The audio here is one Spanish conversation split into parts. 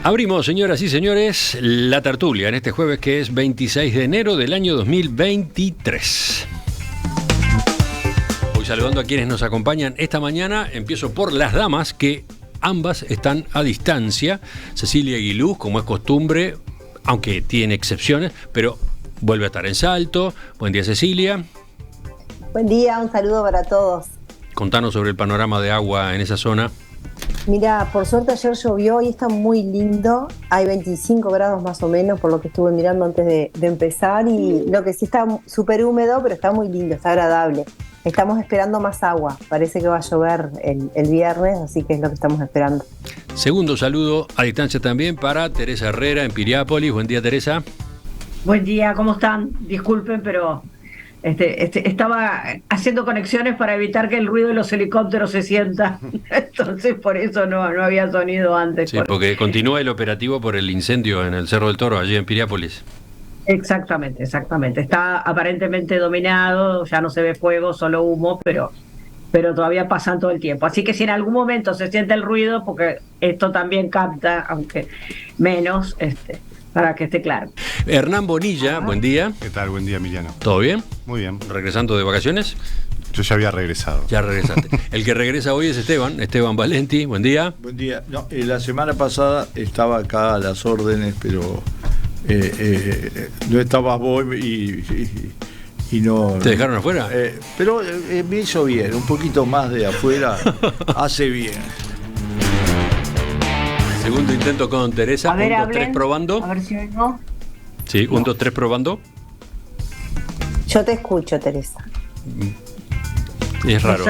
Abrimos, señoras y señores, la tertulia en este jueves que es 26 de enero del año 2023. Voy saludando a quienes nos acompañan esta mañana. Empiezo por las damas, que ambas están a distancia. Cecilia Aguiluz, como es costumbre, aunque tiene excepciones, pero vuelve a estar en Salto. Buen día, Cecilia. Buen día, un saludo para todos. Contanos sobre el panorama de agua en esa zona. Mira, por suerte ayer llovió y está muy lindo. Hay 25 grados más o menos, por lo que estuve mirando antes de empezar. Y lo que sí está súper húmedo, pero está muy lindo, está agradable. Estamos esperando más agua. Parece que va a llover el viernes, así que es lo que estamos esperando. Segundo saludo a distancia también para Teresa Herrera en Piriápolis. Buen día, Teresa. Buen día, ¿cómo están? Disculpen, pero estaba haciendo conexiones para evitar que el ruido de los helicópteros se sienta. Entonces, por eso no había sonido antes. Sí, porque continúa el operativo por el incendio en el Cerro del Toro, allí en Piriápolis. Exactamente. Está aparentemente dominado, ya no se ve fuego, solo humo, pero todavía pasan todo el tiempo. Así que si en algún momento se siente el ruido, porque esto también capta, aunque menos, para que esté claro. Hernán Bonilla, buen día. ¿Qué tal? Buen día, Emiliano. ¿Todo bien? Muy bien. ¿Regresando de vacaciones? Yo ya había regresado. Ya regresaste. El que regresa hoy es Esteban Valenti. Buen día. Buen día. No, la semana pasada estaba acá a las órdenes, pero no estabas vos y no... ¿Te dejaron afuera? Pero me hizo bien, un poquito más de afuera hace bien. Segundo intento con Teresa. A ver, 1, 2, 3 probando. A ver si oigo. Sí, 1, 2, 3 probando. Yo te escucho, Teresa. Es raro.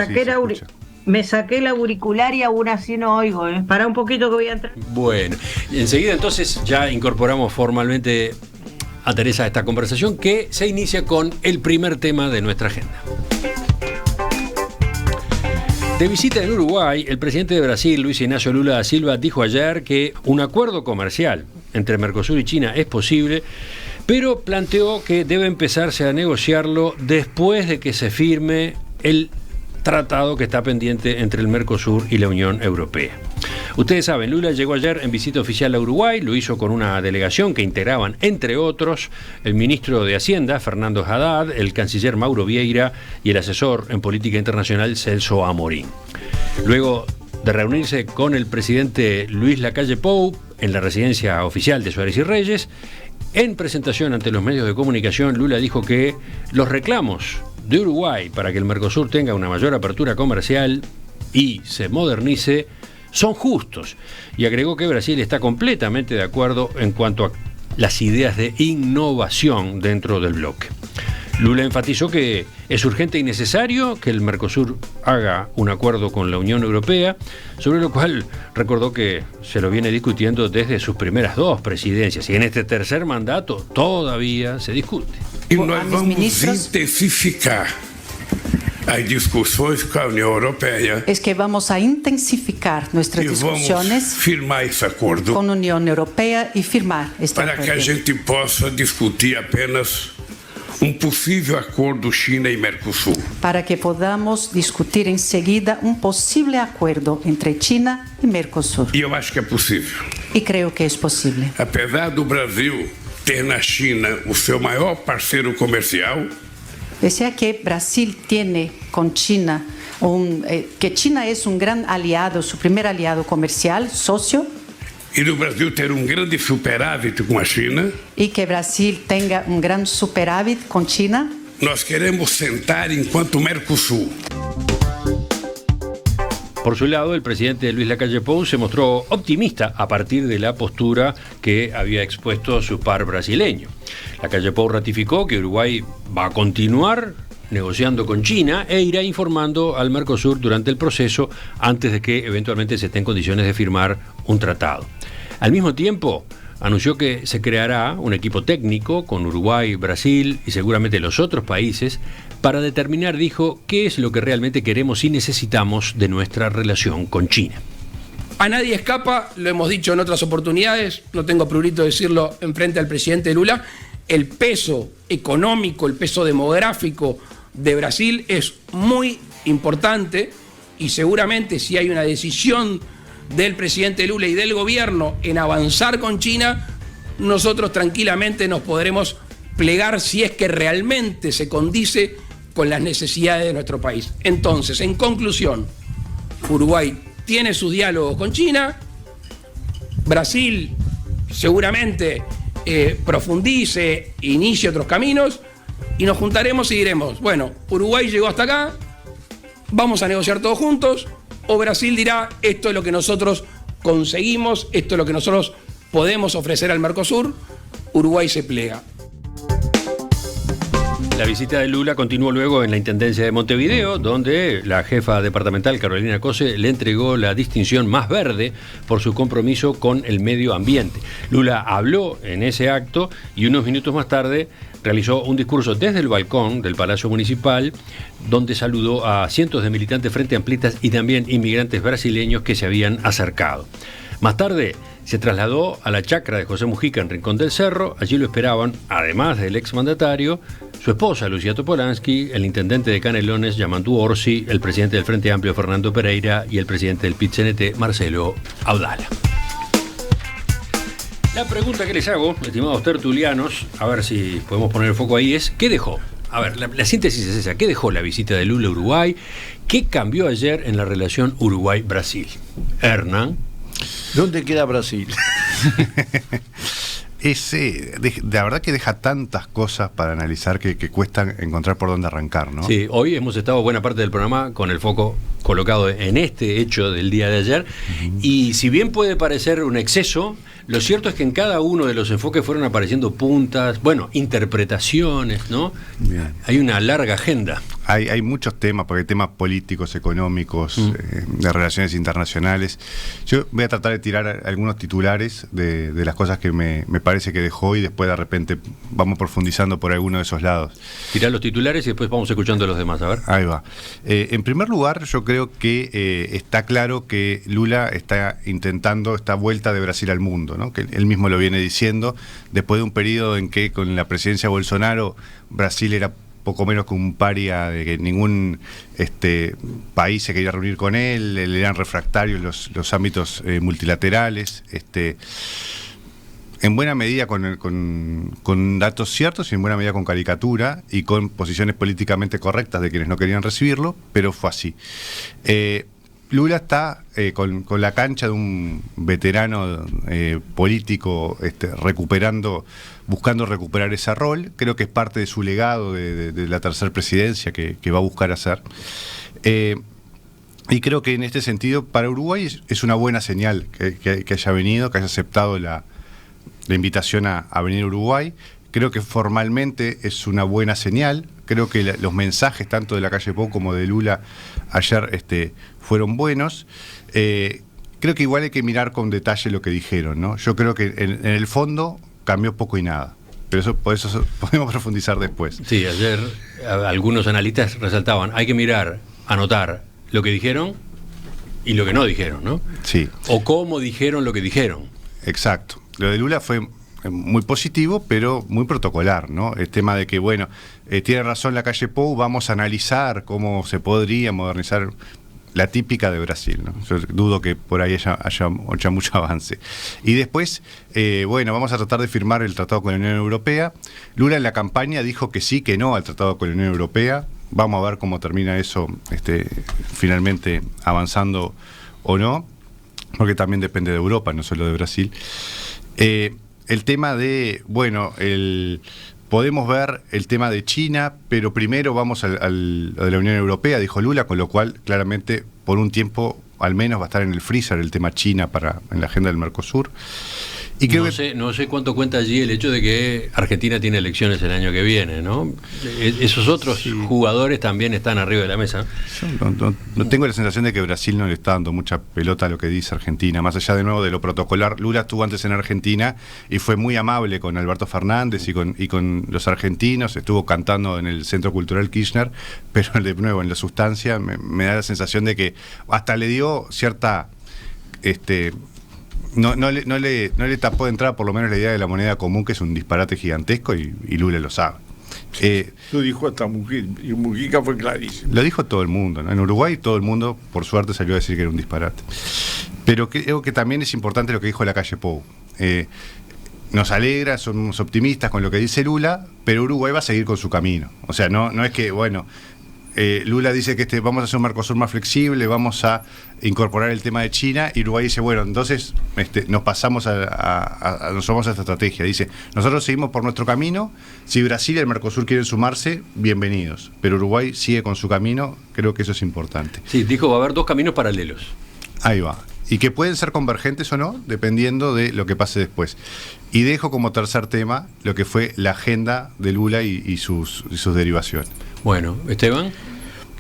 Me saqué el auricular y aún así no oigo. Pará un poquito que voy a entrar. Bueno, enseguida entonces ya incorporamos formalmente a Teresa a esta conversación, que se inicia con el primer tema de nuestra agenda. De visita en Uruguay, el presidente de Brasil, Luis Ignacio Lula da Silva, dijo ayer que un acuerdo comercial entre Mercosur y China es posible, pero planteó que debe empezarse a negociarlo después de que se firme el tratado que está pendiente entre el Mercosur y la Unión Europea. Ustedes saben, Lula llegó ayer en visita oficial a Uruguay, lo hizo con una delegación que integraban, entre otros, el ministro de Hacienda, Fernando Haddad, el canciller Mauro Vieira y el asesor en política internacional, Celso Amorín. Luego de reunirse con el presidente Luis Lacalle Pou en la residencia oficial de Suárez y Reyes, en presentación ante los medios de comunicación, Lula dijo que los reclamos de Uruguay para que el Mercosur tenga una mayor apertura comercial y se modernice son justos, y agregó que Brasil está completamente de acuerdo en cuanto a las ideas de innovación dentro del bloque. Lula enfatizó que es urgente y necesario que el Mercosur haga un acuerdo con la Unión Europea, sobre lo cual recordó que se lo viene discutiendo desde sus primeras 2 presidencias, y en este tercer mandato todavía se discute. E nós vamos intensificar as discussões com a União Europeia. Es que vamos a intensificar nuestras discusiones firmar esse acordo con la Unión Europea y firmar este para acuerdo. Que a gente possa discutir apenas possível acordo China e Mercosul. Para que podamos discutir enseguida posible acuerdo entre China y Mercosur. E eu acho que é possível. Y creo que es posible. Apesar do Brasil ter na China o seu maior parceiro comercial, Pese a que Brasil tiene con China, que China es un gran aliado, su primer aliado comercial, socio, e do Brasil ter grande superávit com a China, y que Brasil tenga un gran superávit con China, nós queremos sentar enquanto Mercosul. Por su lado, el presidente Luis Lacalle Pou se mostró optimista a partir de la postura que había expuesto su par brasileño. Lacalle Pou ratificó que Uruguay va a continuar negociando con China e irá informando al Mercosur durante el proceso antes de que eventualmente se esté en condiciones de firmar un tratado. Al mismo tiempo, anunció que se creará un equipo técnico con Uruguay, Brasil y seguramente los otros países para determinar, dijo, qué es lo que realmente queremos y necesitamos de nuestra relación con China. A nadie escapa, lo hemos dicho en otras oportunidades, no tengo prurito de decirlo enfrente al presidente Lula, el peso económico, el peso demográfico de Brasil es muy importante y seguramente si hay una decisión del presidente Lula y del gobierno en avanzar con China, nosotros tranquilamente nos podremos plegar si es que realmente se condice con las necesidades de nuestro país. Entonces, en conclusión, Uruguay tiene sus diálogos con China, Brasil seguramente profundice, inicie otros caminos, y nos juntaremos y diremos, bueno, Uruguay llegó hasta acá, vamos a negociar todos juntos, o Brasil dirá, esto es lo que nosotros conseguimos, esto es lo que nosotros podemos ofrecer al Mercosur, Uruguay se plega. La visita de Lula continuó luego en la Intendencia de Montevideo, donde la jefa departamental Carolina Cose le entregó la distinción más verde por su compromiso con el medio ambiente. Lula habló en ese acto y unos minutos más tarde realizó un discurso desde el balcón del Palacio Municipal, donde saludó a cientos de militantes frente amplistas y también inmigrantes brasileños que se habían acercado. Más tarde se trasladó a la chacra de José Mujica en Rincón del Cerro. Allí lo esperaban, además del exmandatario, su esposa Lucía Topolansky, el intendente de Canelones Yamandu Orsi, el presidente del Frente Amplio Fernando Pereira y el presidente del PIT-CNT Marcelo Audala. La pregunta que les hago, estimados tertulianos, a ver si podemos poner el foco ahí, es ¿qué dejó? A ver, la síntesis es esa. ¿Qué dejó la visita de Lula a Uruguay? ¿Qué cambió ayer en la relación Uruguay-Brasil? Hernán. ¿Dónde queda Brasil? La verdad que deja tantas cosas para analizar que cuesta encontrar por dónde arrancar, ¿no? Sí, hoy hemos estado buena parte del programa con el foco colocado en este hecho del día de ayer, y si bien puede parecer un exceso, lo cierto es que en cada uno de los enfoques fueron apareciendo puntas, bueno, interpretaciones, ¿no? Bien. Hay una larga agenda. Hay muchos temas, porque hay temas políticos, económicos, de relaciones internacionales. Yo voy a tratar de tirar algunos titulares de las cosas que me parece que dejó, y después de repente vamos profundizando por alguno de esos lados. Tirá los titulares y después vamos escuchando a los demás, a ver. Ahí va. En primer lugar, yo creo que está claro que Lula está intentando esta vuelta de Brasil al mundo, ¿no? Que él mismo lo viene diciendo, después de un periodo en que con la presidencia de Bolsonaro, Brasil era poco menos que un paria, de que ningún país se quería reunir con él, le eran refractarios los ámbitos multilaterales, en buena medida con datos ciertos y en buena medida con caricatura y con posiciones políticamente correctas de quienes no querían recibirlo, pero fue así. Lula está con la cancha de un veterano político buscando recuperar ese rol. Creo que es parte de su legado de la tercera presidencia que va a buscar hacer. Y creo que en este sentido para Uruguay es una buena señal que haya venido, que haya aceptado la invitación a venir a Uruguay. Creo que formalmente es una buena señal. Creo que los mensajes tanto de la calle Pou como de Lula ayer fueron buenos. Creo que igual hay que mirar con detalle lo que dijeron, ¿no? Yo creo que en el fondo cambió poco y nada, pero por eso podemos profundizar después. Sí, ayer algunos analistas resaltaban, hay que mirar, anotar lo que dijeron y lo que no dijeron, ¿no? Sí. O cómo dijeron lo que dijeron. Exacto. Lo de Lula fue muy positivo, pero muy protocolar, ¿no? El tema de que, bueno, tiene razón la calle Pou, vamos a analizar cómo se podría modernizar, la típica de Brasil, ¿no? Yo dudo que por ahí haya mucho avance. Y después, bueno, vamos a tratar de firmar el tratado con la Unión Europea. Lula en la campaña dijo que sí, que no al tratado con la Unión Europea. Vamos a ver cómo termina eso, finalmente avanzando o no, porque también depende de Europa, no solo de Brasil. El tema de, bueno, podemos ver el tema de China, pero primero vamos a de la Unión Europea, dijo Lula, con lo cual claramente por un tiempo al menos va a estar en el freezer el tema China en la agenda del Mercosur. Y creo no sé cuánto cuenta allí el hecho de que Argentina tiene elecciones el año que viene, ¿no? Esos otros jugadores también están arriba de la mesa. Yo no tengo la sensación de que Brasil no le está dando mucha pelota a lo que dice Argentina, más allá de nuevo de lo protocolar. Lula estuvo antes en Argentina y fue muy amable con Alberto Fernández y con los argentinos, estuvo cantando en el Centro Cultural Kirchner, pero de nuevo en la sustancia me da la sensación de que hasta le dio cierta... No le tapó de entrada por lo menos la idea de la moneda común, que es un disparate gigantesco, y Lula lo sabe. Lo dijo hasta Mujica, fue clarísimo. Lo dijo todo el mundo, ¿no? En Uruguay todo el mundo, por suerte, salió a decir que era un disparate. Pero creo que también es importante lo que dijo Lacalle Pou. Nos alegra, somos optimistas con lo que dice Lula, pero Uruguay va a seguir con su camino. O sea, no es que, bueno, Lula dice que vamos a hacer un Mercosur más flexible, vamos a incorporar el tema de China, y Uruguay dice, bueno, entonces nos pasamos nos vamos a esta estrategia. Dice, nosotros seguimos por nuestro camino, si Brasil y el Mercosur quieren sumarse, bienvenidos, pero Uruguay sigue con su camino, creo que eso es importante. Sí, dijo, va a haber dos caminos paralelos. Ahí va. Y que pueden ser convergentes o no, dependiendo de lo que pase después. Y dejo como tercer tema lo que fue la agenda de Lula y sus derivaciones. Bueno, Esteban.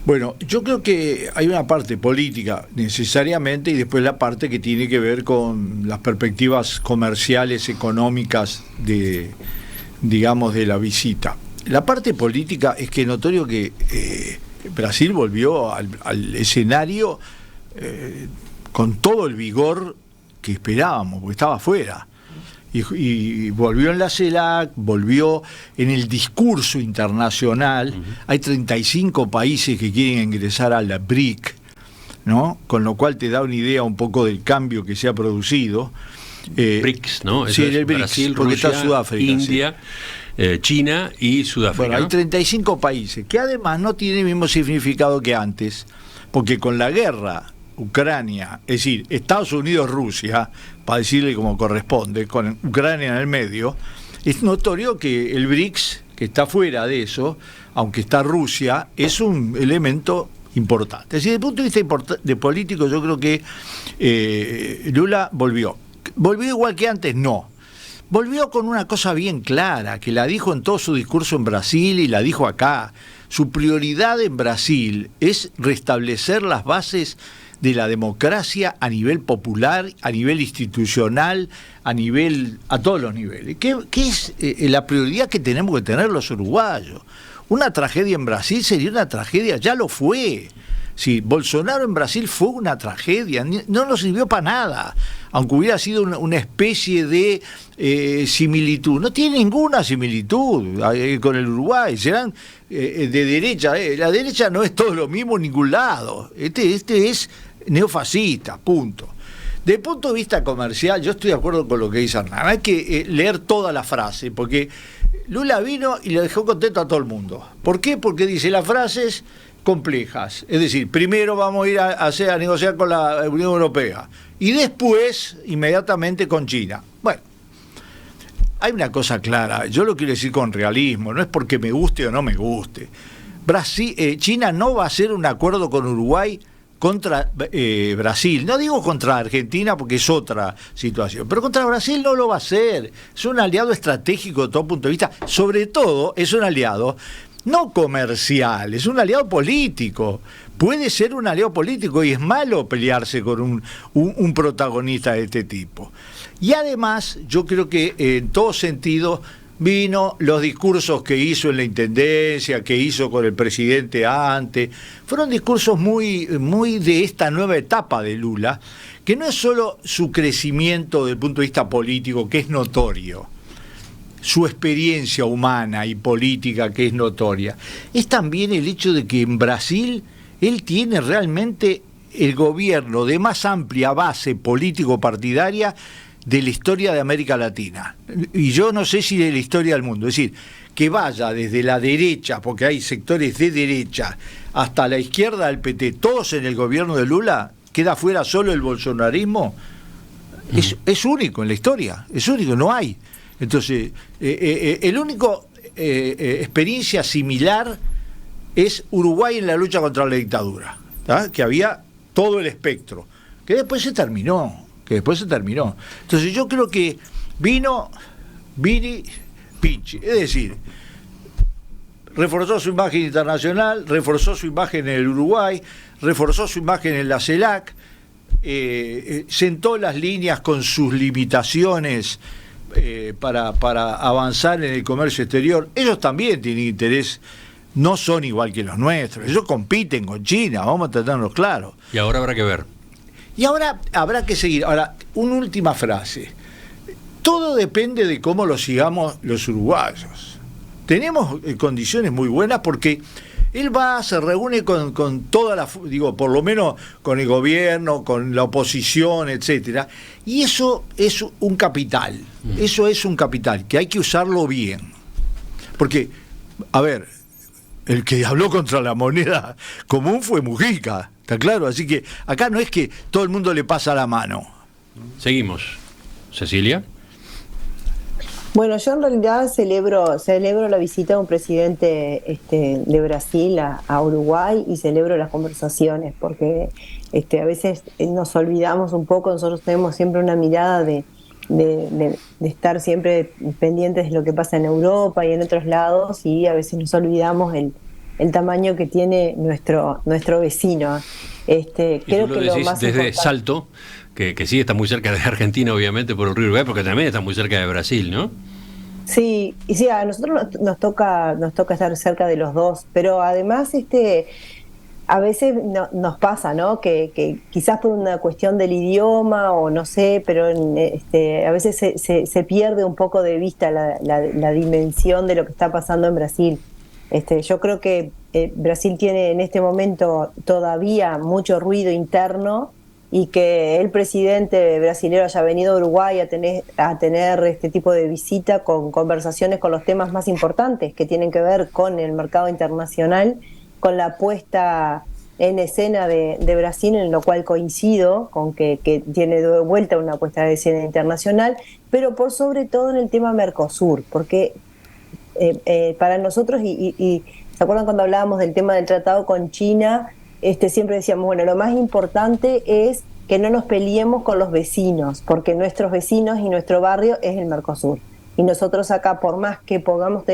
Bueno, yo creo que hay una parte política necesariamente y después la parte que tiene que ver con las perspectivas comerciales, económicas de la visita. La parte política es que es notorio que Brasil volvió al escenario con todo el vigor que esperábamos, porque estaba afuera. Y volvió en la CELAC, volvió en el discurso internacional. Hay 35 países que quieren ingresar a la BRIC, ¿no? Con lo cual te da una idea un poco del cambio que se ha producido. BRICS, ¿no? Sí, el BRICS, Brasil, porque Rusia, está Sudáfrica, India, sí. China y Sudáfrica. Bueno, hay 35 países, que además no tiene el mismo significado que antes, porque con la guerra Ucrania, es decir, Estados Unidos, Rusia, para decirle como corresponde, con Ucrania en el medio, es notorio que el BRICS, que está fuera de eso, aunque está Rusia, es un elemento importante. Es decir, desde el punto de vista de político, yo creo que Lula volvió. ¿Volvió igual que antes? No. Volvió con una cosa bien clara, que la dijo en todo su discurso en Brasil y la dijo acá. Su prioridad en Brasil es restablecer las bases de la democracia a nivel popular, a nivel institucional, a todos los niveles. ¿Qué es la prioridad que tenemos que tener los uruguayos? Una tragedia en Brasil sería una tragedia, ya lo fue. Sí, Bolsonaro en Brasil fue una tragedia, no nos sirvió para nada, aunque hubiera sido una especie de similitud. No tiene ninguna similitud con el Uruguay, serán de derecha. La derecha no es todo lo mismo en ningún lado, este es neofascista, punto. Desde el punto de vista comercial, yo estoy de acuerdo con lo que dice Hernán, hay que leer toda la frase, porque Lula vino y le dejó contento a todo el mundo. ¿Por qué? Porque dice las frases complejas, es decir, primero vamos a ir a negociar con la Unión Europea y después inmediatamente con China. Bueno, hay una cosa clara, yo lo quiero decir con realismo, no es porque me guste o no me guste. China no va a hacer un acuerdo con Uruguay contra Brasil, no digo contra Argentina porque es otra situación, pero contra Brasil no lo va a hacer, es un aliado estratégico de todo punto de vista, sobre todo es un aliado no comercial, es un aliado político, puede ser un aliado político y es malo pelearse con un protagonista de este tipo. Y además yo creo que en todo sentido vino los discursos que hizo en la Intendencia, que hizo con el presidente antes, fueron discursos muy, muy de esta nueva etapa de Lula, que no es solo su crecimiento desde el punto de vista político, que es notorio, su experiencia humana y política, que es notoria, es también el hecho de que en Brasil él tiene realmente el gobierno de más amplia base político-partidaria de la historia de América Latina, y yo no sé si de la historia del mundo, es decir, que vaya desde la derecha, porque hay sectores de derecha, hasta la izquierda del PT, todos en el gobierno de Lula, queda fuera solo el bolsonarismo, es único en la historia, es único, no hay. Entonces, el único experiencia similar es Uruguay en la lucha contra la dictadura, ¿tá? Que había todo el espectro, que después se terminó. Entonces yo creo que vino Pinchi, es decir, reforzó su imagen internacional, reforzó su imagen en el Uruguay, reforzó su imagen en la CELAC, sentó las líneas con sus limitaciones para avanzar en el comercio exterior. Ellos también tienen interés, no son igual que los nuestros, ellos compiten con China, vamos a tratarnos claro. Y ahora habrá que ver. Y ahora habrá que seguir. Ahora, una última frase. Todo depende de cómo lo sigamos los uruguayos. Tenemos condiciones muy buenas porque él va, se reúne con toda la, digo, por lo menos con el gobierno, con la oposición, etcétera, y eso es un capital, eso es un capital, que hay que usarlo bien. Porque, a ver, el que habló contra la moneda común fue Mujica, ¿está claro? Así que acá no es que todo el mundo le pasa la mano. Seguimos. Cecilia. Bueno, yo en realidad celebro la visita de un presidente de Brasil a Uruguay, y celebro las conversaciones, porque a veces nos olvidamos un poco. Nosotros tenemos siempre una mirada de estar siempre pendientes de lo que pasa en Europa y en otros lados, y a veces nos olvidamos el tamaño que tiene nuestro vecino. Creo que lo más desde importante... Salto, que sí está muy cerca de Argentina, obviamente, por el río Uruguay, porque también está muy cerca de Brasil, ¿no? Sí, y sí, a nosotros nos toca estar cerca de los dos, pero además a veces nos pasa, ¿no? Que quizás por una cuestión del idioma o no sé, pero a veces se pierde un poco de vista la dimensión de lo que está pasando en Brasil. Yo creo que Brasil tiene en este momento todavía mucho ruido interno, y que el presidente brasileño haya venido a Uruguay a tener este tipo de visita con conversaciones con los temas más importantes que tienen que ver con el mercado internacional, con la puesta en escena de Brasil, en lo cual coincido con que tiene de vuelta una puesta en escena internacional, pero por sobre todo en el tema Mercosur, porque para nosotros, y ¿se acuerdan cuando hablábamos del tema del tratado con China? Siempre decíamos, bueno, lo más importante es que no nos peleemos con los vecinos, porque nuestros vecinos y nuestro barrio es el Mercosur. Y nosotros acá, por más que podamos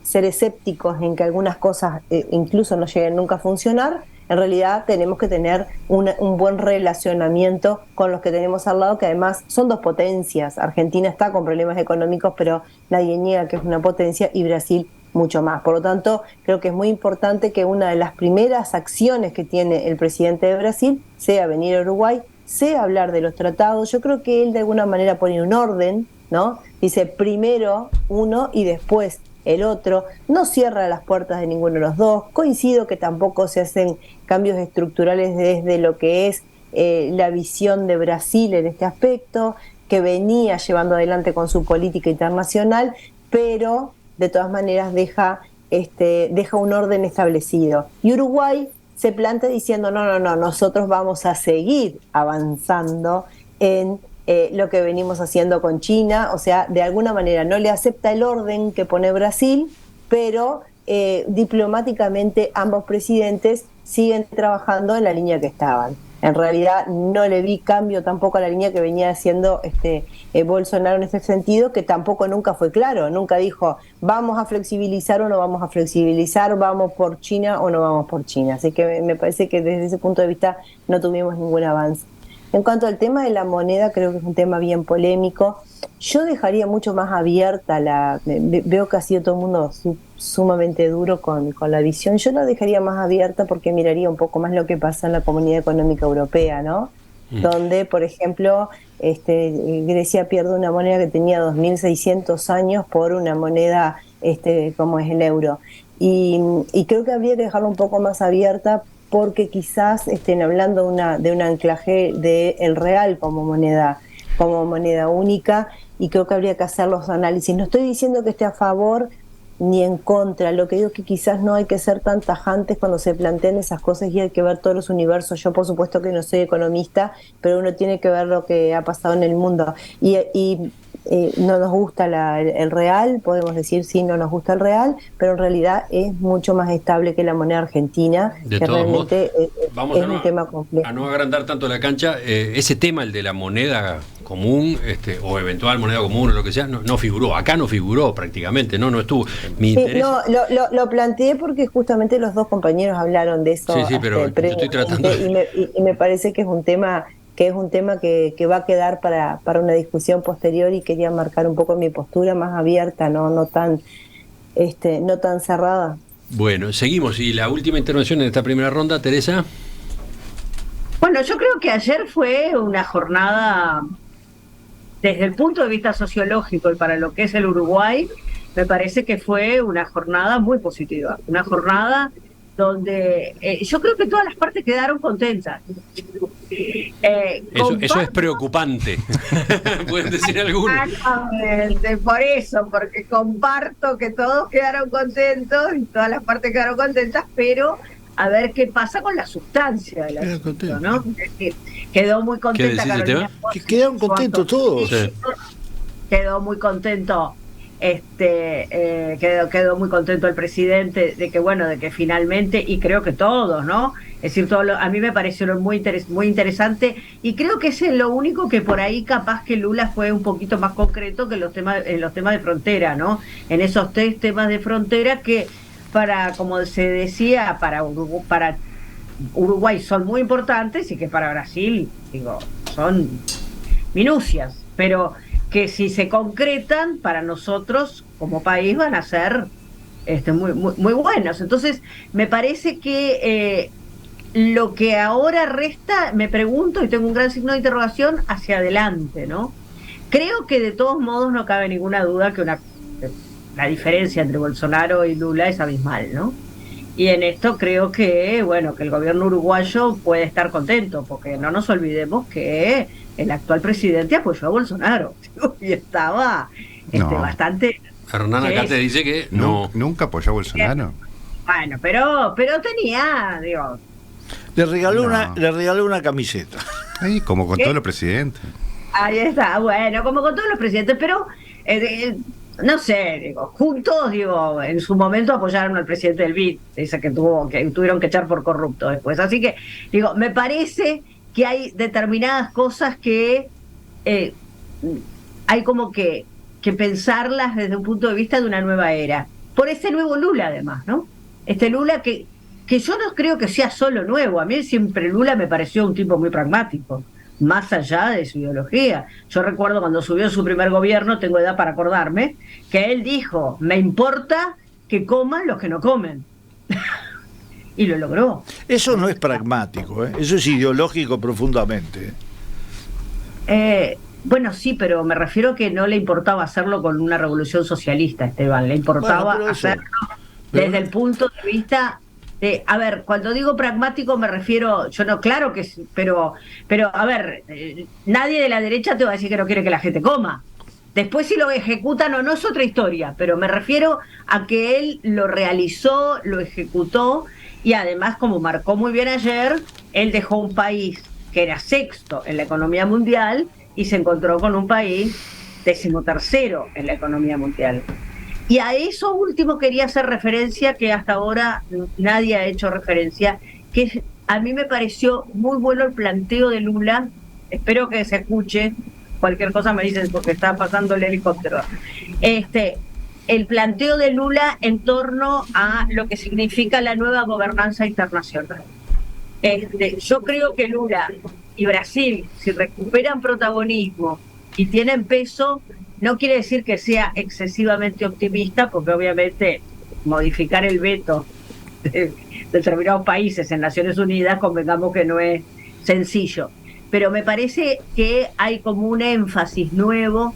ser escépticos en que algunas cosas incluso no lleguen nunca a funcionar, en realidad tenemos que tener un buen relacionamiento con los que tenemos al lado, que además son dos potencias. Argentina está con problemas económicos, pero nadie niega que es una potencia, y Brasil mucho más. Por lo tanto, creo que es muy importante que una de las primeras acciones que tiene el presidente de Brasil sea venir a Uruguay, sea hablar de los tratados. Yo creo que él de alguna manera pone un orden, ¿no? Dice primero uno y después el otro. No cierra las puertas de ninguno de los dos. Coincido que tampoco se hacen cambios estructurales desde lo que es la visión de Brasil en este aspecto, que venía llevando adelante con su política internacional, pero de todas maneras deja un orden establecido. Y Uruguay se plantea diciendo, no, nosotros vamos a seguir avanzando en lo que venimos haciendo con China. O sea, de alguna manera no le acepta el orden que pone Brasil, pero diplomáticamente ambos presidentes siguen trabajando en la línea que estaban. En realidad no le vi cambio tampoco a la línea que venía haciendo Bolsonaro en este sentido, que tampoco nunca fue claro. Nunca dijo, vamos a flexibilizar o no vamos a flexibilizar, vamos por China o no vamos por China. Así que me parece que desde ese punto de vista no tuvimos ningún avance. En cuanto al tema de la moneda, creo que es un tema bien polémico. Yo dejaría mucho más abierta veo que ha sido todo el mundo sumamente duro con la visión. Yo la dejaría más abierta porque miraría un poco más lo que pasa en la Comunidad Económica Europea, ¿no? Donde, por ejemplo, Grecia pierde una moneda que tenía 2.600 años por una moneda como es el euro. Y creo que habría que dejarla un poco más abierta, porque quizás estén hablando de un anclaje del real como moneda única, y creo que habría que hacer los análisis. No estoy diciendo que esté a favor ni en contra, lo que digo es que quizás no hay que ser tan tajantes cuando se plantean esas cosas, y hay que ver todos los universos. Yo por supuesto que no soy economista, pero uno tiene que ver lo que ha pasado en el mundo, y no nos gusta el real, podemos decir sí, no nos gusta el real, pero en realidad es mucho más estable que la moneda argentina, de que todos realmente modos, es un tema complejo. A no agrandar tanto la cancha, ese tema, el de la moneda común, o eventual moneda común o lo que sea, no figuró, acá no figuró prácticamente, no estuvo. Mi interés... No, lo planteé porque justamente los dos compañeros hablaron de eso. Sí, pero yo estoy tratando... y me parece que es un tema que va a quedar para una discusión posterior, y quería marcar un poco mi postura más abierta, no tan cerrada. Bueno, seguimos. Y la última intervención en esta primera ronda, Teresa. Bueno, yo creo que ayer fue una jornada, desde el punto de vista sociológico y para lo que es el Uruguay, me parece que fue una jornada muy positiva, una jornada donde yo creo que todas las partes quedaron contentas. Eso es preocupante. Pueden decir algunos. Exactamente, por eso, porque comparto que todos quedaron contentos y todas las partes quedaron contentas, pero a ver qué pasa con la sustancia del asunto, ¿no? Quedó muy contenta Carolina. Que quedaron contentos todos. Sí. Quedó muy contento. Quedó muy contento el presidente de que finalmente, y creo que todos, ¿no? Es decir, a mí me pareció muy interesante, y creo que es lo único que por ahí capaz que Lula fue un poquito más concreto que en los temas de frontera, ¿no? En esos 3 temas de frontera que como se decía, para Uruguay son muy importantes y que para Brasil, son minucias, pero que si se concretan para nosotros como país van a ser muy, muy, muy buenos. Entonces me parece que lo que ahora resta, me pregunto y tengo un gran signo de interrogación hacia adelante, ¿no? Creo que de todos modos no cabe ninguna duda que la diferencia entre Bolsonaro y Lula es abismal, ¿no? Y en esto creo que el gobierno uruguayo puede estar contento, porque no nos olvidemos que el actual presidente apoyó a Bolsonaro y estaba bastante... Hernán acá te dice que no. Nunca apoyó a Bolsonaro. Bueno, pero tenía, Le regaló una camiseta. Ahí, como con todos los presidentes. Ahí está, bueno, como con todos los presidentes, pero no sé, juntos, en su momento apoyaron al presidente del BID, ese que tuvieron que echar por corrupto después. Así que, me parece que hay determinadas cosas que hay como que pensarlas desde un punto de vista de una nueva era. Por este nuevo Lula, además, ¿no? Este Lula que yo no creo que sea solo nuevo. A mí siempre Lula me pareció un tipo muy pragmático, más allá de su ideología. Yo recuerdo cuando subió su primer gobierno, tengo edad para acordarme, que él dijo, me importa que coman los que no comen. Y lo logró. Eso no es pragmático, eso es ideológico profundamente. Bueno, sí, pero me refiero que no le importaba hacerlo con una revolución socialista, Esteban. Le importaba hacerlo desde el punto de vista de... A ver, cuando digo pragmático me refiero... Yo no, claro que sí, pero a ver, nadie de la derecha te va a decir que no quiere que la gente coma. Después si lo ejecutan o no es otra historia, pero me refiero a que él lo realizó, lo ejecutó, y además, como marcó muy bien ayer, él dejó un país que era 6º en la economía mundial y se encontró con un país 13º en la economía mundial. Y a eso último quería hacer referencia, que hasta ahora nadie ha hecho referencia, que a mí me pareció muy bueno el planteo de Lula. Espero que se escuche, cualquier cosa me dicen porque está pasando el helicóptero. El planteo de Lula en torno a lo que significa la nueva gobernanza internacional. Yo creo que Lula y Brasil, si recuperan protagonismo y tienen peso, no quiere decir que sea excesivamente optimista, porque obviamente modificar el veto de determinados países en Naciones Unidas, convengamos que no es sencillo. Pero me parece que hay como un énfasis nuevo,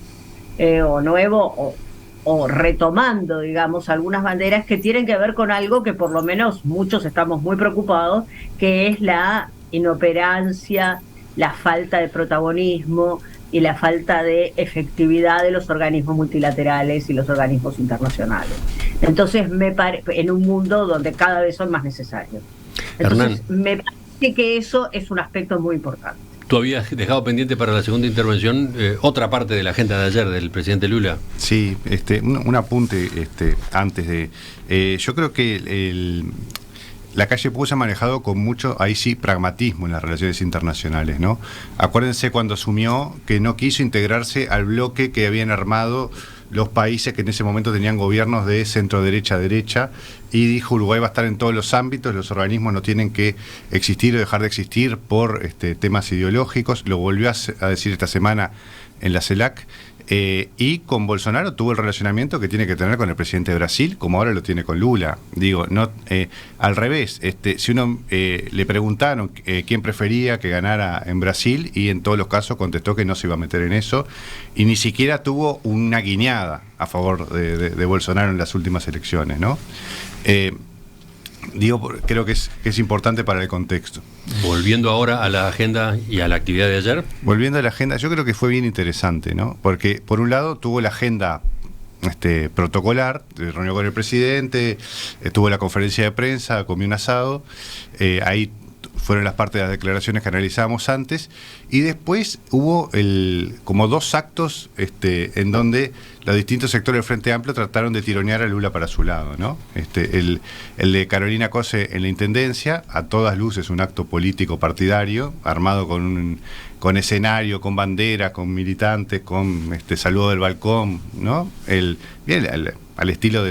o retomando, digamos, algunas banderas que tienen que ver con algo que por lo menos muchos estamos muy preocupados, que es la inoperancia, la falta de protagonismo y la falta de efectividad de los organismos multilaterales y los organismos internacionales. Entonces, en un mundo donde cada vez son más necesarios. Entonces, Hernán, me parece que eso es un aspecto muy importante. Tú habías dejado pendiente para la segunda intervención otra parte de la agenda de ayer del presidente Lula. Sí, un apunte antes de... yo creo que la calle Pou se ha manejado con mucho, ahí sí, pragmatismo en las relaciones internacionales, ¿no? Acuérdense cuando asumió que no quiso integrarse al bloque que habían armado los países que en ese momento tenían gobiernos de centro-derecha a derecha, y dijo Uruguay va a estar en todos los ámbitos, los organismos no tienen que existir o dejar de existir por temas ideológicos. Lo volvió a decir esta semana en la CELAC, y con Bolsonaro tuvo el relacionamiento que tiene que tener con el presidente de Brasil, como ahora lo tiene con Lula. Digo, no, al revés, si uno le preguntaron quién prefería que ganara en Brasil, y en todos los casos contestó que no se iba a meter en eso, y ni siquiera tuvo una guiñada a favor de Bolsonaro en las últimas elecciones, ¿no? Creo que es importante para el contexto. Volviendo ahora a la agenda y a la actividad de ayer. Volviendo a la agenda, yo creo que fue bien interesante, ¿no? Porque por un lado tuvo la agenda protocolar, reunió con el presidente, tuvo la conferencia de prensa, comió un asado, ahí fueron las partes de las declaraciones que analizábamos antes, y después hubo como 2 actos en donde los distintos sectores del Frente Amplio trataron de tironear a Lula para su lado, ¿no? El de Carolina Cose en la Intendencia, a todas luces un acto político partidario, armado con escenario, con bandera, con militantes, con saludo del balcón, ¿no? Bien, al estilo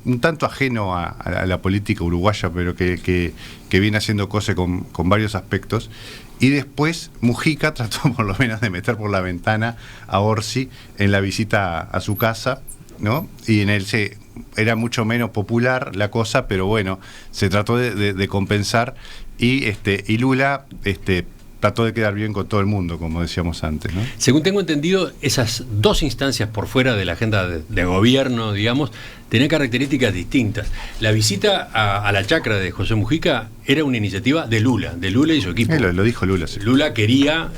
un tanto ajeno a la política uruguaya, pero que viene haciendo cosas con varios aspectos. Y después Mujica trató por lo menos de meter por la ventana a Orsi en la visita a su casa, ¿no? Y en él era mucho menos popular la cosa, pero bueno, se trató de compensar, y Lula trató de quedar bien con todo el mundo, como decíamos antes, ¿no? Según tengo entendido, esas 2 instancias por fuera de la agenda de gobierno, digamos, tenían características distintas. La visita a la chacra de José Mujica era una iniciativa de Lula y su equipo. Lo dijo Lula, sí. Lula quería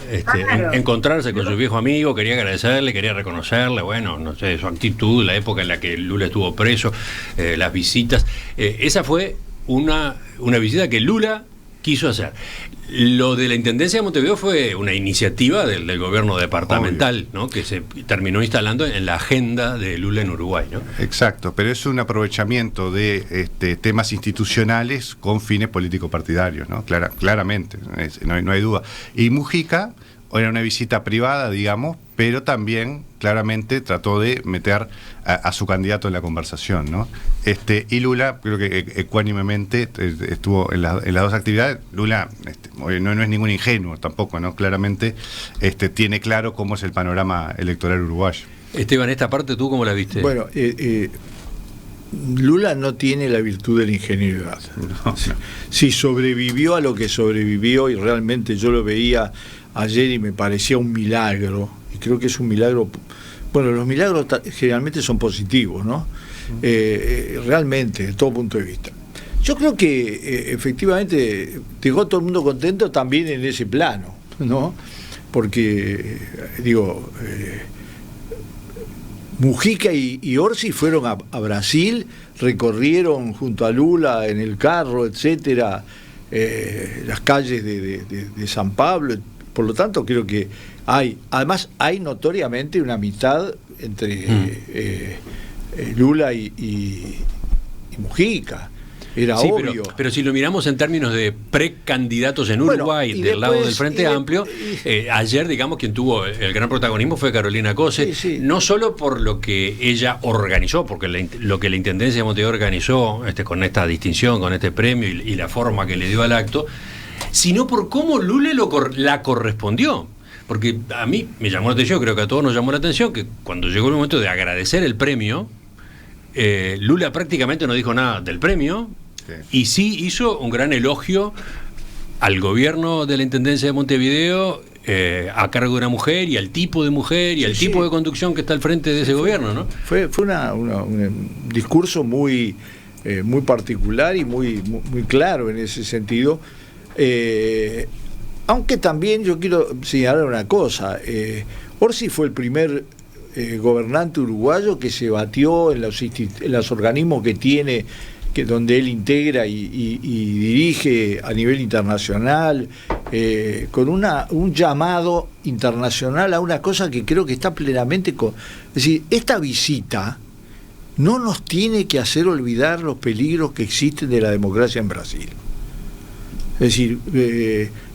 encontrarse con su viejo amigo, quería agradecerle, quería reconocerle, bueno, no sé, su actitud, la época en la que Lula estuvo preso, las visitas. Esa fue una visita que Lula quiso hacer. Lo de la Intendencia de Montevideo fue una iniciativa del gobierno departamental, ¿no? Que se terminó instalando en la agenda de Lula en Uruguay, ¿no? Exacto, pero es un aprovechamiento de temas institucionales con fines político-partidarios, ¿no? Claramente, no hay duda. Y Mujica era una visita privada, digamos, pero también claramente trató de meter a su candidato en la conversación, ¿no? Y Lula, creo que ecuánimemente estuvo en las 2 actividades. Lula no es ningún ingenuo tampoco, ¿no? Claramente tiene claro cómo es el panorama electoral uruguayo. Esteban, esta parte, ¿tú cómo la viste? Bueno, Lula no tiene la virtud de la ingenuidad. No. Si sobrevivió a lo que sobrevivió, y realmente yo lo veía ayer y me parecía un milagro, y creo que es un milagro. Bueno, los milagros generalmente son positivos, ¿no? Realmente, de todo punto de vista. Yo creo que efectivamente dejó a todo el mundo contento también en ese plano, ¿no? Porque, Mujica y Orsi fueron a Brasil, recorrieron junto a Lula en el carro, etcétera, las calles de San Pablo. Por lo tanto, creo que además hay notoriamente una amistad entre Lula y Mujica. Era obvio. Pero si lo miramos en términos de precandidatos en Uruguay, del lado del Frente Amplio, ayer, digamos, quien tuvo el gran protagonismo fue Carolina Cose, no solo por lo que ella organizó, porque lo que la Intendencia de Montevideo organizó con esta distinción, con este premio y la forma que le dio al acto, sino por cómo Lula la correspondió. Porque a mí me llamó la atención, creo que a todos nos llamó la atención, que cuando llegó el momento de agradecer el premio, Lula prácticamente no dijo nada del premio, y sí hizo un gran elogio al gobierno de la Intendencia de Montevideo, a cargo de una mujer, y al tipo de mujer, y al tipo de conducción que está al frente de ese gobierno, ¿no? Fue un discurso muy particular y muy claro en ese sentido. Aunque también yo quiero señalar una cosa, Orsi fue el primer gobernante uruguayo que se batió en los organismos que tiene, donde él integra y dirige a nivel internacional, con un llamado internacional a una cosa que creo que está plenamente... Es decir, esta visita no nos tiene que hacer olvidar los peligros que existen de la democracia en Brasil. Es decir,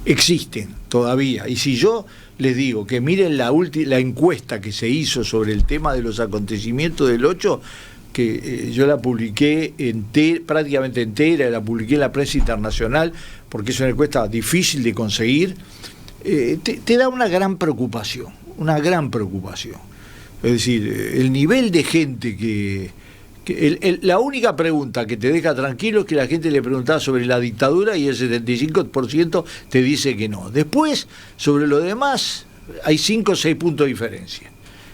existen todavía. Y si yo les digo que miren la encuesta que se hizo sobre el tema de los acontecimientos del 8, que yo la publiqué prácticamente entera, la publiqué en la prensa internacional, porque es una encuesta difícil de conseguir, te da una gran preocupación. Es decir, el nivel de gente que la única pregunta que te deja tranquilo es que la gente le preguntaba sobre la dictadura y el 75% te dice que no. Después, sobre lo demás, hay 5 o 6 puntos de diferencia.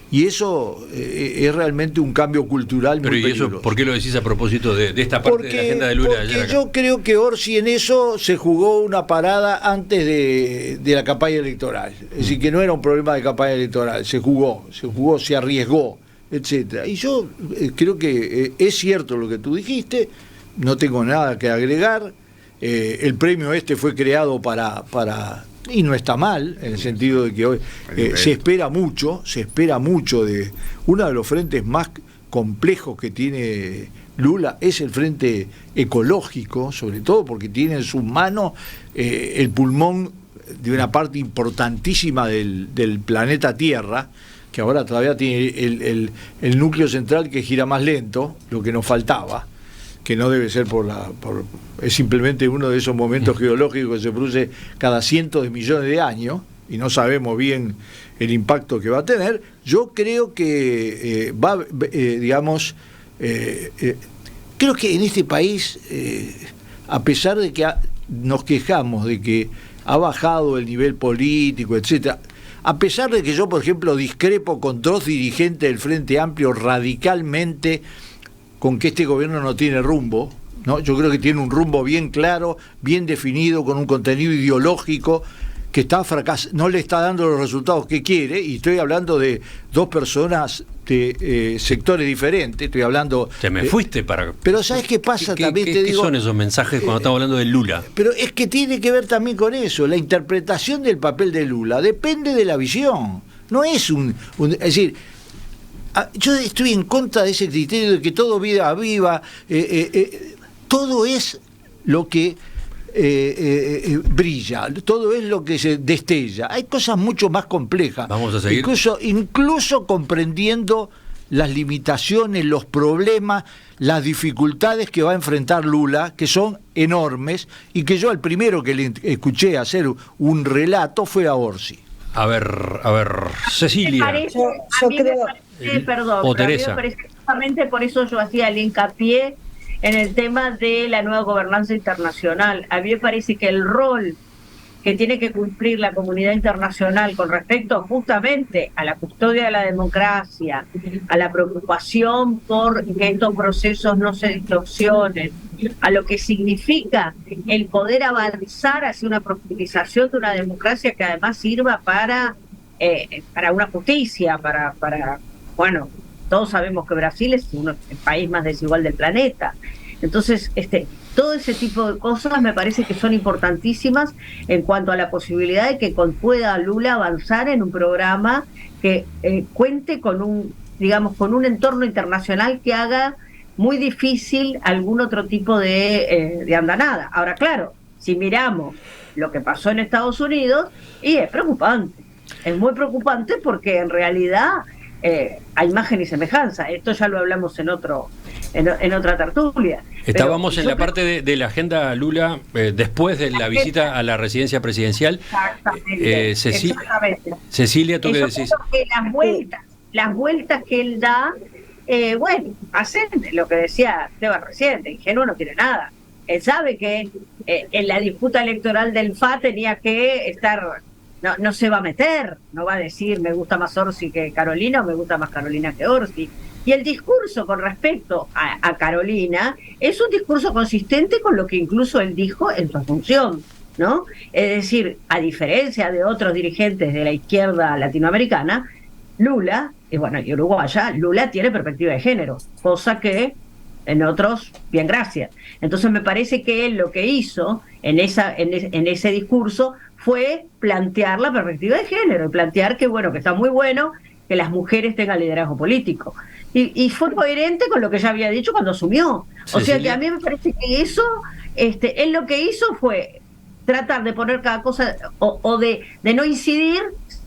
Y eso es realmente un cambio cultural muy peligroso. ¿Y eso por qué lo decís a propósito de esta parte de la agenda de Lula de ayer Porque acá? yo creo que Orsi en eso se jugó una parada antes de la campaña electoral. Es decir, que no era un problema de campaña electoral, se jugó, se arriesgó, etcétera. Y yo creo que es cierto lo que tú dijiste, no tengo nada que agregar. El premio fue creado para y no está mal, en el sentido de que hoy se espera mucho de uno de los frentes más complejos que tiene Lula, es el frente ecológico, sobre todo porque tiene en sus manos el pulmón de una parte importantísima del planeta Tierra, que ahora todavía tiene el núcleo central que gira más lento, lo que nos faltaba, que no debe ser es simplemente uno de esos momentos geológicos que se produce cada cientos de millones de años y no sabemos bien el impacto que va a tener. Yo creo que creo que en este país, a pesar de que nos quejamos de que ha bajado el nivel político, etcétera, a pesar de que yo, por ejemplo, discrepo con dos dirigentes del Frente Amplio radicalmente con que este gobierno no tiene rumbo, ¿no? Yo creo que tiene un rumbo bien claro, bien definido, con un contenido ideológico que está no le está dando los resultados que quiere, y estoy hablando de dos personas de sectores diferentes, estoy hablando... Pero ¿sabes qué pasa? También te digo... ¿Qué son esos mensajes cuando estamos hablando de Lula? Pero es que tiene que ver también con eso, la interpretación del papel de Lula depende de la visión, no es es decir... Yo estoy en contra de ese criterio de que todo vida viva, todo es lo que brilla, todo es lo que se destella. Hay cosas mucho más complejas. Vamos a seguir. Incluso comprendiendo las limitaciones, los problemas, las dificultades que va a enfrentar Lula, que son enormes, y que yo al primero que le escuché hacer un relato fue a Orsi. A ver, Cecilia. Yo creo... Perdón, o pero Teresa. A mí me parece justamente por eso yo hacía el hincapié en el tema de la nueva gobernanza internacional. A mí me parece que el rol que tiene que cumplir la comunidad internacional con respecto justamente a la custodia de la democracia, a la preocupación por que estos procesos no se distorsionen, a lo que significa el poder avanzar hacia una profundización de una democracia que además sirva para una justicia, bueno, todos sabemos que Brasil es el país más desigual del planeta. Entonces, todo ese tipo de cosas me parece que son importantísimas en cuanto a la posibilidad de que pueda Lula avanzar en un programa que cuente con un entorno internacional que haga muy difícil algún otro tipo de andanada. Ahora, claro, si miramos lo que pasó en Estados Unidos, y es preocupante. Es muy preocupante porque en realidad hay imagen y semejanza. Esto ya lo hablamos en otra tertulia. Estábamos en la parte de la agenda Lula después de la visita a la residencia presidencial. Exactamente. Cecilia, ¿tú qué decís? Creo que las vueltas que él da, hacen lo que decía Esteban recién, ingenuo no tiene nada. Él sabe que en la disputa electoral del FA tenía que estar... No se va a meter, no va a decir me gusta más Orsi que Carolina o me gusta más Carolina que Orsi. Y el discurso con respecto a Carolina es un discurso consistente con lo que incluso él dijo en su asunción, ¿no? Es decir, a diferencia de otros dirigentes de la izquierda latinoamericana, Lula, y uruguaya, Lula tiene perspectiva de género, cosa que en otros, bien, gracias. Entonces me parece que él lo que hizo en ese discurso fue plantear la perspectiva de género, y plantear que está muy bueno que las mujeres tengan liderazgo político. Y fue coherente con lo que ya había dicho cuando asumió. O sea que a mí me parece que eso, él lo que hizo fue tratar de poner cada cosa, o de no incidir,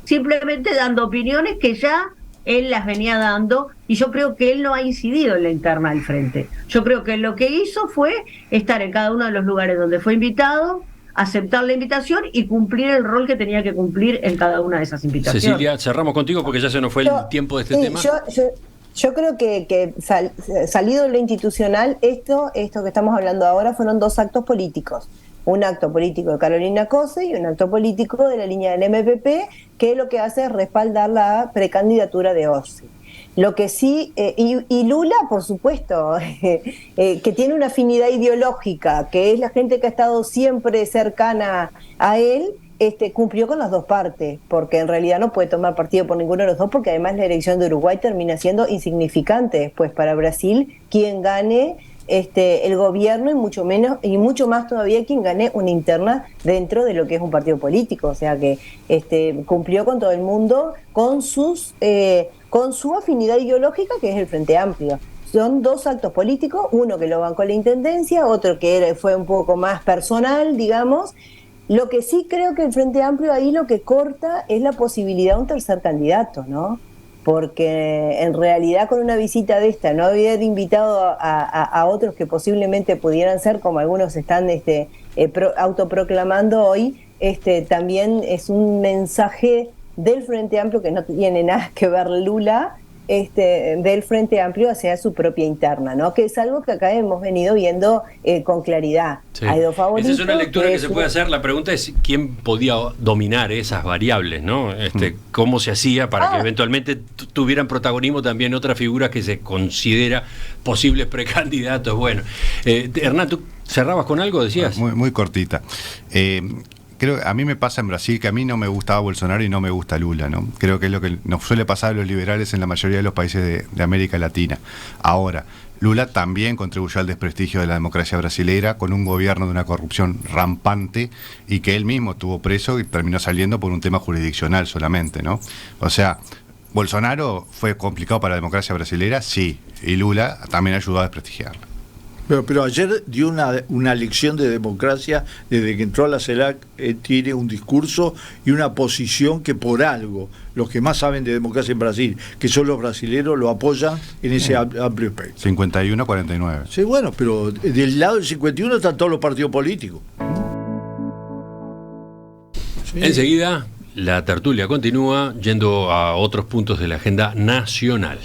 simplemente dando opiniones que ya él las venía dando, y yo creo que él no ha incidido en la interna del frente. Yo creo que lo que hizo fue estar en cada uno de los lugares donde fue invitado, aceptar la invitación y cumplir el rol que tenía que cumplir en cada una de esas invitaciones. Cecilia, cerramos contigo porque ya se nos fue el tiempo de este tema. Yo creo que salido de lo institucional, esto que estamos hablando ahora fueron dos actos políticos. un acto político de Carolina Cose y un acto político de la línea del MPP, que lo que hace es respaldar la precandidatura de Orsi. Lo que sí, y Lula, por supuesto, que tiene una afinidad ideológica, que es la gente que ha estado siempre cercana a él, cumplió con las dos partes, porque en realidad no puede tomar partido por ninguno de los dos, porque además la elección de Uruguay termina siendo insignificante después para Brasil quien gane el gobierno, y mucho más todavía quien gane una interna dentro de lo que es un partido político. O sea que cumplió con todo el mundo, con su afinidad ideológica, que es el Frente Amplio. Son dos actos políticos, uno que lo bancó la intendencia, otro que fue un poco más personal, digamos. Lo que sí creo que el Frente Amplio ahí lo que corta es la posibilidad de un tercer candidato, ¿no? Porque en realidad con una visita de esta no haber invitado a otros que posiblemente pudieran ser, como algunos están autoproclamando hoy, también es un mensaje del Frente Amplio que no tiene nada que ver Lula, del Frente Amplio hacia su propia interna, ¿no? Que es algo que acá hemos venido viendo con claridad. Sí. Hay dos favoritos. Esa es una lectura que se puede hacer. La pregunta es quién podía dominar esas variables, ¿no? Cómo se hacía para que eventualmente tuvieran protagonismo también otras figuras que se considera posibles precandidatos. Bueno, Hernán, ¿tú cerrabas con algo, decías? Muy, muy cortita. Creo que a mí me pasa en Brasil que a mí no me gustaba Bolsonaro y no me gusta Lula, ¿no? Creo que es lo que nos suele pasar a los liberales en la mayoría de los países de América Latina. Ahora, Lula también contribuyó al desprestigio de la democracia brasilera con un gobierno de una corrupción rampante y que él mismo estuvo preso y terminó saliendo por un tema jurisdiccional solamente, ¿no? O sea, Bolsonaro fue complicado para la democracia brasilera, sí, y Lula también ayudó a desprestigiarla. Pero ayer dio una lección de democracia desde que entró a la CELAC. Tiene un discurso y una posición que por algo los que más saben de democracia en Brasil, que son los brasileros, lo apoyan en ese amplio espectro. 51-49. Sí, bueno, pero del lado del 51 están todos los partidos políticos. Sí. Enseguida la tertulia continúa yendo a otros puntos de la agenda nacional.